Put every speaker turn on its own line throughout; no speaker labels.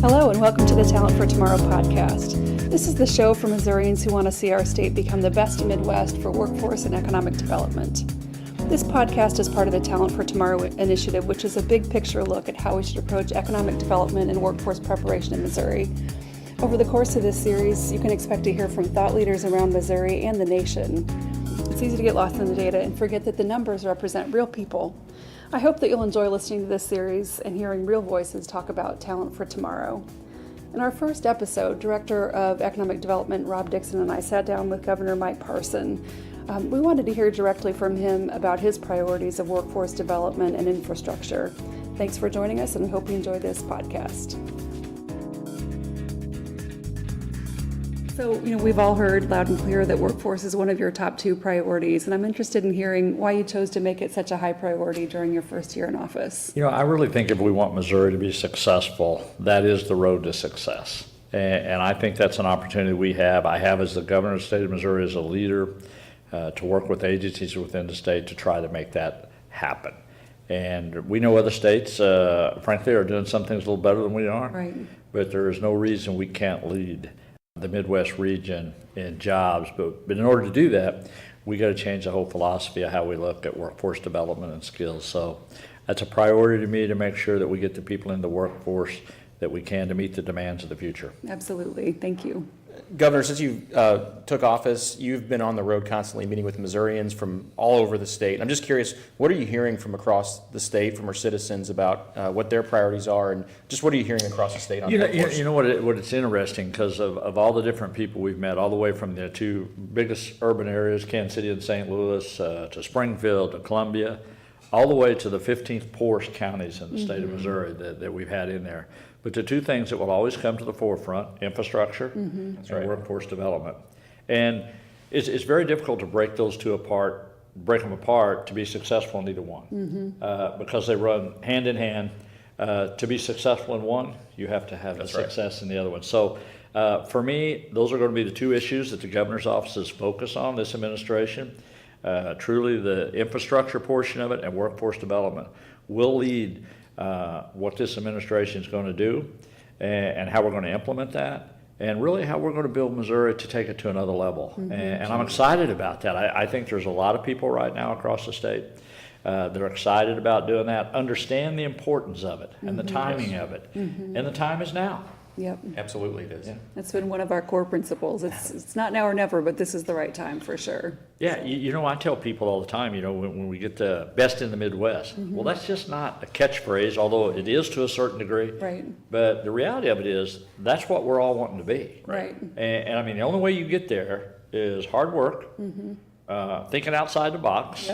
Hello and welcome to the Talent for Tomorrow podcast. This is the show for Missourians who want to see our state become the best in Midwest for workforce and economic development. This podcast is part of the Talent for Tomorrow initiative, which is a big picture look at how we should approach economic development and workforce preparation in Missouri. Over the course of this series, you can expect to hear from thought leaders around Missouri and the nation. It's easy to get lost in the data and forget that the numbers represent real people. I hope that you'll enjoy listening to this series and hearing real voices talk about talent for tomorrow. In our first episode, Director of Economic Development Rob Dixon and I sat down with Governor Mike Parson. We wanted to hear directly from him about his priorities of workforce development and infrastructure. Thanks for joining us, and we hope you enjoy this podcast. So, we've all heard loud and clear that workforce is one of your top two priorities, and I'm interested in hearing why you chose to make it such a high priority during your first year in office.
I really think if we want Missouri to be successful, that is the road to success. And I think that's an opportunity we have. I have, as the governor of the state of Missouri, as a leader, to work with agencies within the state to try to make that happen. And we know other states, frankly, are doing some things a little better than we are.
Right.
But there is no reason we can't lead the Midwest region in jobs. But in order to do that, we got to change the whole philosophy of how we look at workforce development and skills. So that's a priority to me, to make sure that we get the people in the workforce that we can to meet the demands of the future.
Absolutely. Thank you.
Governor, since you took office, you've been on the road constantly meeting with Missourians from all over the state. I'm just curious, what are you hearing from across the state, from our citizens, about what their priorities are, and just what are you hearing across the state on workforce?
You know what it's interesting, because of all the different people we've met, all the way from the two biggest urban areas, Kansas City and St. Louis, to Springfield, to Columbia, all the way to the 15th poorest counties in the state of Missouri that we've had in there. But the two things that will always come to the forefront: infrastructure and workforce development. And it's very difficult to break those two apart, to be successful in either one, because they run hand in hand. To be successful in one, you have to have success in the other one. So for me, those are going to be the two issues that the governor's office is focused on, this administration. Truly, the infrastructure portion of it and workforce development will lead what this administration is going to do, and how we're going to implement that, and really how we're going to build Missouri to take it to another level. And I'm excited about that. I think there's a lot of people right now across the state that are excited about doing that, understand the importance of it and the timing of it, and the time is now.
Yep.
Absolutely, it is.
Yeah. That's been one of our core principles. It's not now or never, but this is the right time for sure.
Yeah, I tell people all the time, when we get the best in the Midwest, well, that's just not a catchphrase, although it is to a certain degree.
Right.
But the reality of it is, that's what we're all wanting to be.
Right.
And I mean, the only way you get there is hard work, thinking outside the box,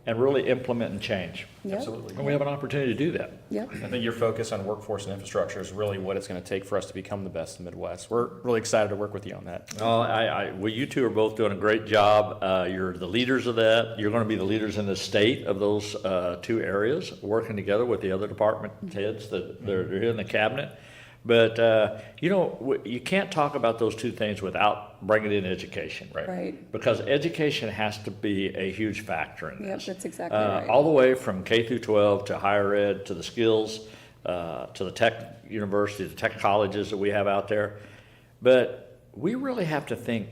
and really implementing change.
Yep.
Absolutely.
And we have an opportunity to do that.
Yep.
I think your focus on workforce and infrastructure is really what it's going to take for us to become the best in the Midwest. We're really excited to work with you on that.
Well, you two are both doing a great job. You're the leaders of that. You're going to be the leaders in the state of those two areas, working together with the other department heads that they're here in the cabinet. But, you can't talk about those two things without bringing in education.
Right.
Because education has to be a huge factor in this.
Yep, that's exactly right.
All the way from K through 12 to higher ed, to the skills, to the tech university, the tech colleges that we have out there. But we really have to think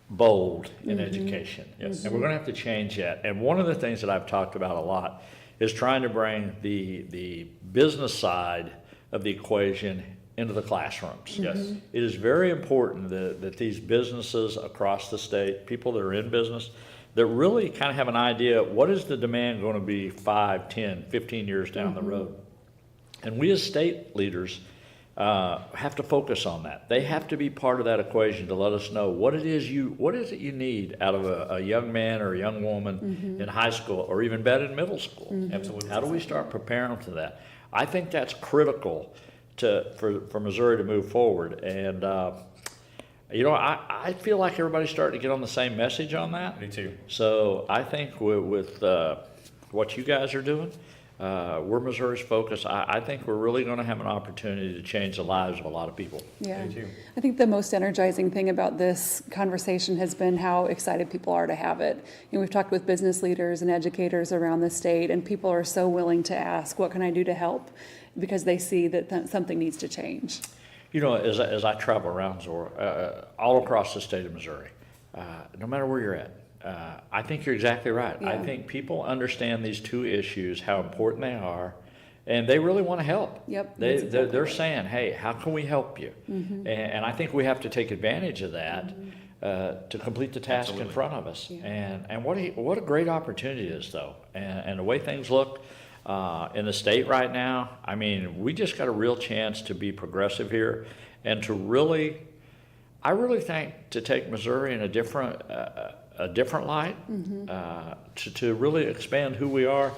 bold in education.
Yes.
And we're going to have to change that. And one of the things that I've talked about a lot is trying to bring the business side of the equation into the classrooms.
Yes.
It is very important that these businesses across the state, people that are in business, that really kind of have an idea, what is the demand going to be 5, 10, 15 years down the road? And we as state leaders have to focus on that. They have to be part of that equation to let us know what is it you need out of a young man or a young woman in high school, or even better, in middle school.
Absolutely.
How do we start preparing them to that? I think that's critical for Missouri to move forward. And I feel like everybody's starting to get on the same message on that.
Me too.
So I think with what you guys are doing, we're Missouri's focus. I think we're really going to have an opportunity to change the lives of a lot of people.
Yeah,
Me too.
I think the most energizing thing about this conversation has been how excited people are to have it. We've talked with business leaders and educators around the state, and people are so willing to ask, what can I do to help? Because they see that something needs to change.
As I travel around, Zora, all across the state of Missouri, no matter where you're at, I think you're exactly right.
Yeah.
I think people understand these two issues, how important they are, and they really want to help.
Yep,
They're
that's exactly right.
saying, hey, how can we help you? And I think we have to take advantage of that to complete the task in front of us.
Yeah.
And what a great opportunity it is, though. And the way things look in the state right now, I mean, we just got a real chance to be progressive here and to really, I really think, to take Missouri in a different light, to really expand who we are.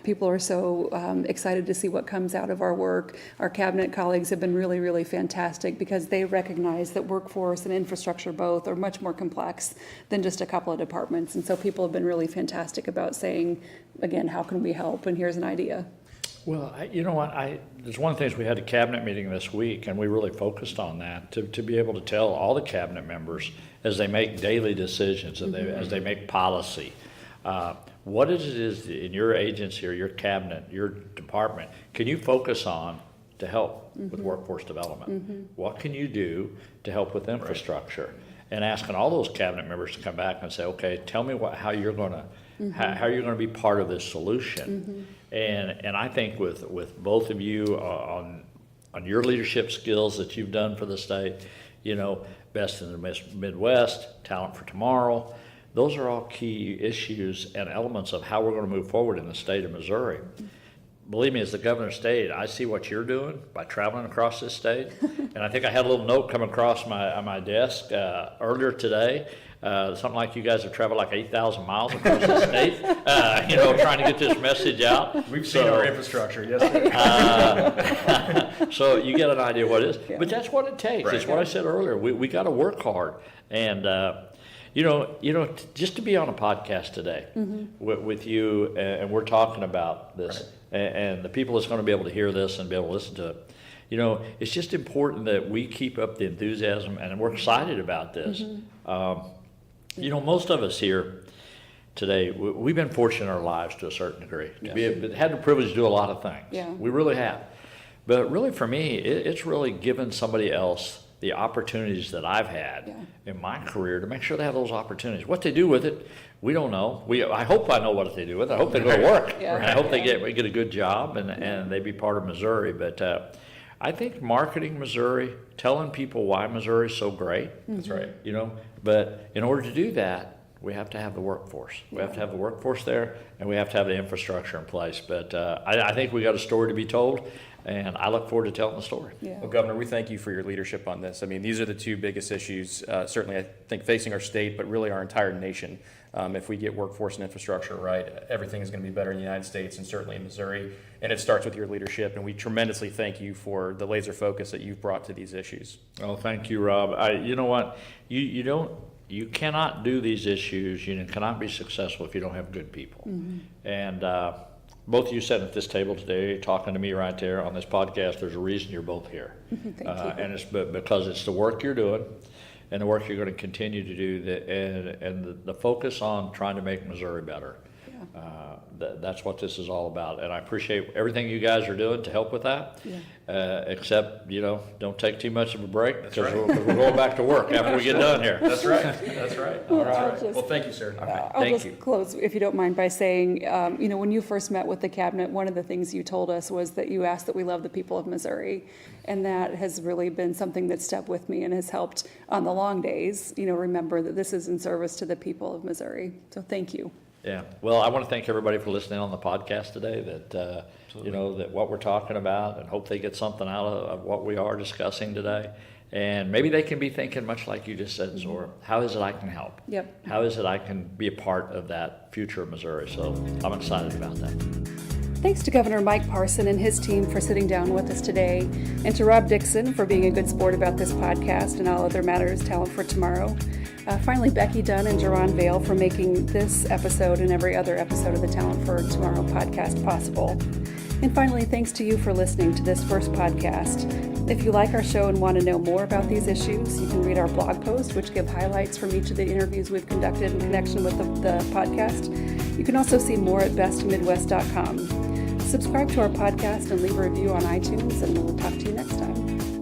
People are so excited to see what comes out of our work. Our cabinet colleagues have been really, really fantastic because they recognize that workforce and infrastructure both are much more complex than just a couple of departments. And so people have been really fantastic about saying, again, how can we help? And here's an idea.
Well, you know what, there's one of the things, we had a cabinet meeting this week, and we really focused on that, to be able to tell all the cabinet members as they make daily decisions, and as they make policy, what it is in your agency or your cabinet, your department, can you focus on to help with workforce development? What can you do to help with infrastructure? And asking all those cabinet members to come back and say, okay, tell me how you're going to how you're going to be part of this solution. And I think with both of you on your leadership skills that you've done for the state, Best in the Midwest, Talent for Tomorrow, those are all key issues and elements of how we're going to move forward in the state of Missouri. Believe me, as the governor of the state, I see what you're doing by traveling across this state. And I think I had a little note come across my desk earlier today. Something like you guys have traveled like 8,000 miles across the state, trying to get this message out.
We've seen our infrastructure, yes, sir.
So you get an idea what it is.
Yeah.
But that's what it takes.
Right.
It's what I said earlier. We got to work hard. And, just to be on a podcast today with you, and we're talking about this, and the people that's going to be able to hear this and be able to listen to it, it's just important that we keep up the enthusiasm, and we're excited about this. Most of us here today, we've been fortunate in our lives to a certain degree. We've had the privilege to do a lot of things.
Yeah.
We really have. But really for me, it's really given somebody else the opportunities that I've had in my career to make sure they have those opportunities. What they do with it, we don't know. I hope I know what they do with it. I hope they go to work.
Yeah.
I hope they get a good job and they be part of Missouri. But I think marketing Missouri, telling people why Missouri is so great.
That's right.
But in order to do that, we have to have the workforce. We have to have the workforce there, and we have to have the infrastructure in place. But I think we got a story to be told, and I look forward to telling the story.
Yeah.
Well, Governor, we thank you for your leadership on this. I mean, these are the two biggest issues, certainly I think facing our state, but really our entire nation. If we get workforce and infrastructure right, everything is going to be better in the United States and certainly in Missouri. And it starts with your leadership, and we tremendously thank you for the laser focus that you've brought to these issues.
Oh, thank you, Rob. You know what? You cannot do these issues. You cannot be successful if you don't have good people. And both of you sitting at this table today, talking to me right there on this podcast, there's a reason you're both here.
Thank you.
And it's because it's the work you're doing and the work you're going to continue to do, and the focus on trying to make Missouri better. That's what this is all about, and I appreciate everything you guys are doing to help with that. Except, don't take too much of a break, because we're going back to work after we get done here.
That's right. That's right.
Well,
That's
I'll
right.
just-
Well, thank you, sir.
I'll
Thank
just
you.
close, if you don't mind, by saying, when you first met with the cabinet, one of the things you told us was that you asked that we love the people of Missouri. And that has really been something that's stuck with me and has helped on the long days, remember that this is in service to the people of Missouri. So thank you.
Yeah, well, I want to thank everybody for listening on the podcast today, that, that what we're talking about, and hope they get something out of what we are discussing today. And maybe they can be thinking, much like you just said, Zora, how is it I can help?
Yep.
How is it I can be a part of that future of Missouri? So I'm excited about that.
Thanks to Governor Mike Parson and his team for sitting down with us today, and to Rob Dixon for being a good sport about this podcast and all other matters Talent for Tomorrow. Finally, Becky Dunn and Jerron Vale for making this episode and every other episode of the Talent for Tomorrow podcast possible. And finally, thanks to you for listening to this first podcast. If you like our show and want to know more about these issues, you can read our blog post, which give highlights from each of the interviews we've conducted in connection with the podcast. You can also see more at bestmidwest.com. Subscribe to our podcast and leave a review on iTunes, and we'll talk to you next time.